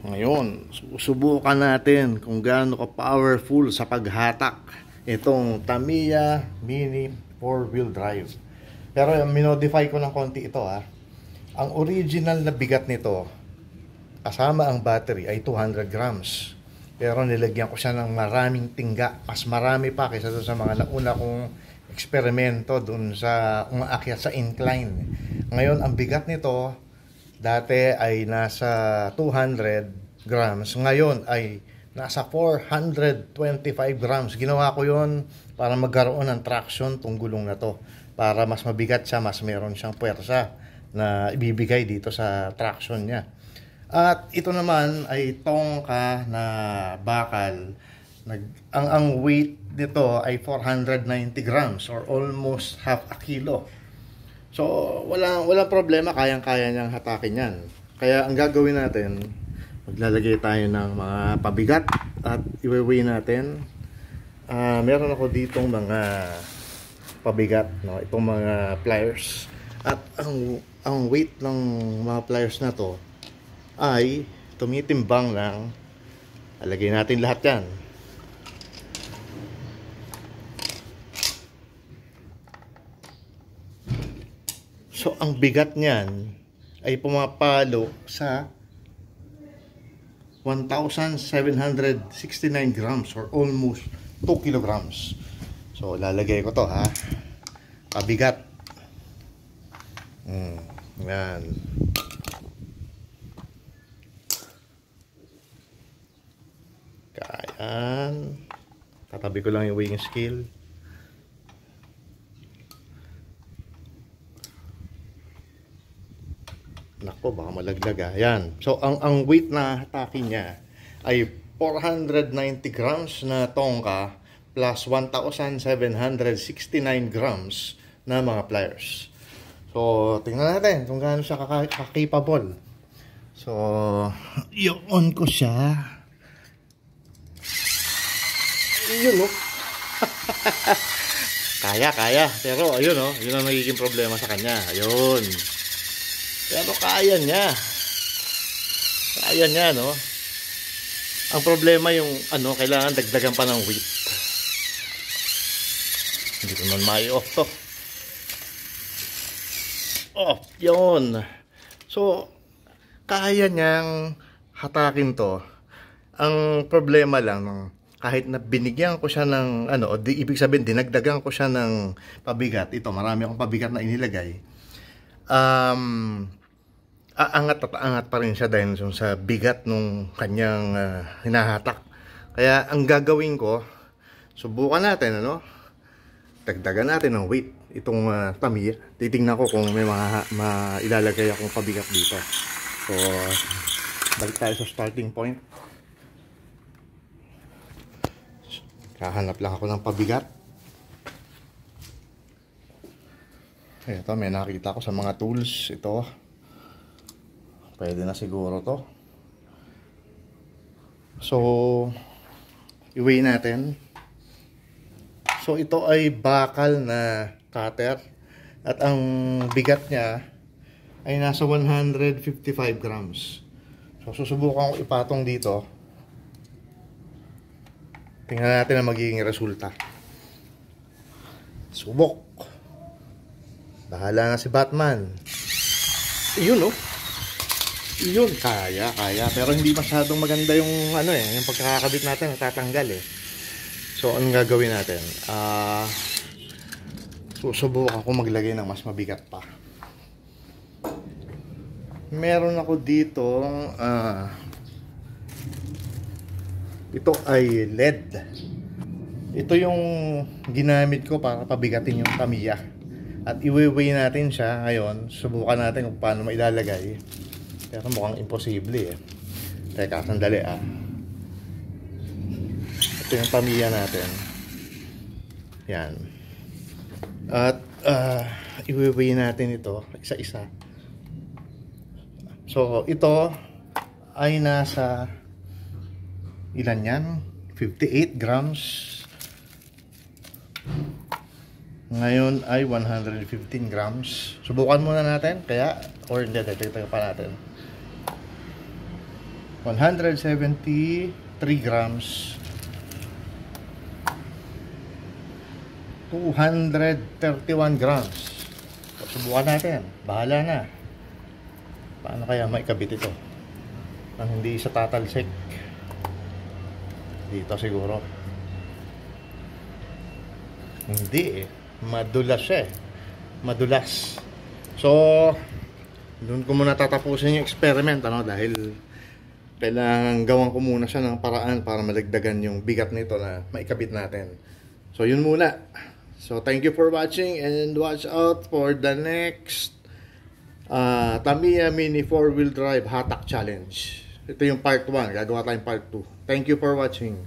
Ngayon, susubukan natin kung gaano ka-powerful sa paghatak itong Tamiya Mini 4-wheel drive. Pero minodify ko ng konti ito ha. Ang original na bigat nito, kasama ang battery, ay 200 grams. Pero nilagyan ko siya ng maraming tingga. Mas marami pa kaysa doon sa mga nauna kong eksperimento doon sa umaakyat sa incline. Ngayon, ang bigat nito, dati ay nasa 200 grams. Ngayon ay nasa 425 grams. Ginawa ko yon para magkaroon ng traction tong gulong na to. Para mas mabigat siya, mas meron siyang puwersa na ibibigay dito sa traction niya. At ito naman ay tongka na bakal. Ang weight nito ay 490 grams or almost half a kilo. So, walang problema, kayang-kaya niyang hatakin yan. Kaya ang gagawin natin, maglalagay tayo ng mga pabigat at i-weigh natin. Meron ako ditong mga pabigat, no? Itong mga pliers. At ang weight ng mga pliers na to ay tumitimbang lang. Alagay natin lahat yan. So, ang bigat niyan ay pumapalo sa 1,769 grams or almost 2 kilograms. So, lalagay ko to ha. Pabigat. Yan. Kayaan. Tatabi ko lang yung weighing scale. Nako, baka malaglag ha. Yan. So, ang weight na hatakin niya ay 490 grams na tongka plus 1,769 grams na mga pliers. So, tingnan natin kung gaano siya capable. So, i-on ko siya. Yun, no? Kaya. Pero, ayun, no? Yun ang nagiging problema sa kanya. Ayun. Pero kaya niya. Kaya niya, no? Ang problema yung, kailangan dagdagan pa ng weight. Hindi ko naman mai-off to. Off, yun. So, kaya niyang hatakin to. Ang problema lang, kahit na binigyan ko siya ng, ibig sabihin, dinagdagan ko siya ng pabigat. Ito, marami akong pabigat na inilagay. Aangat pa rin siya dahil sa bigat nung kanyang hinahatak. Kaya ang gagawin ko, subukan natin, dagdagan natin ng weight itong Tamiya. Titingnan ko kung may ilalagay akong pabigat dito. So, balik tayo sa starting point. Kahanap lang ako ng pabigat. Ito, may nakita ko sa mga tools. Ito, pwede na siguro to. So, i-weigh natin. So, ito ay bakal na cutter. At ang bigat niya ay nasa 155 grams. So, susubukan ko ipatong dito. Tingnan natin ang magiging resulta. Subok. Bahala na si Batman. Yun, yun, kaya. Pero hindi masyadong maganda yung yung pagkakabit natin, natatanggal eh. So, anong gagawin natin? Susubukan ko maglagay ng mas mabigat pa. Meron ako dito, ito ay LED. Ito yung ginamit ko para pabigatin yung Tamiya. At i-weigh natin siya ngayon. Subukan natin kung paano mailalagay. Pero mukhang imposible eh. Teka, sandali Ito yung Tamiya natin. Yan. At i-weigh natin ito isa-isa. So, ito ay nasa ilan yan? 58 grams. Ngayon ay 115 grams. Subukan muna natin. Kaya, or hindi, dito pa natin. 173 grams. 231 grams. Subukan natin. Bahala na. Paano kaya maikabit ito nang hindi sa tatalsik? Dito siguro. Hindi eh. Madulas siya eh. Madulas. So, doon ko muna tatapusin yung experiment, ano, dahil kailangan gawan ko muna siya ng paraan para malagdagan yung bigat nito na maikabit natin. So, yun muna. So, thank you for watching and watch out for the next Tamiya Mini 4-wheel drive hatak challenge. Ito yung part 1. Gagawa tayong part 2. Thank you for watching.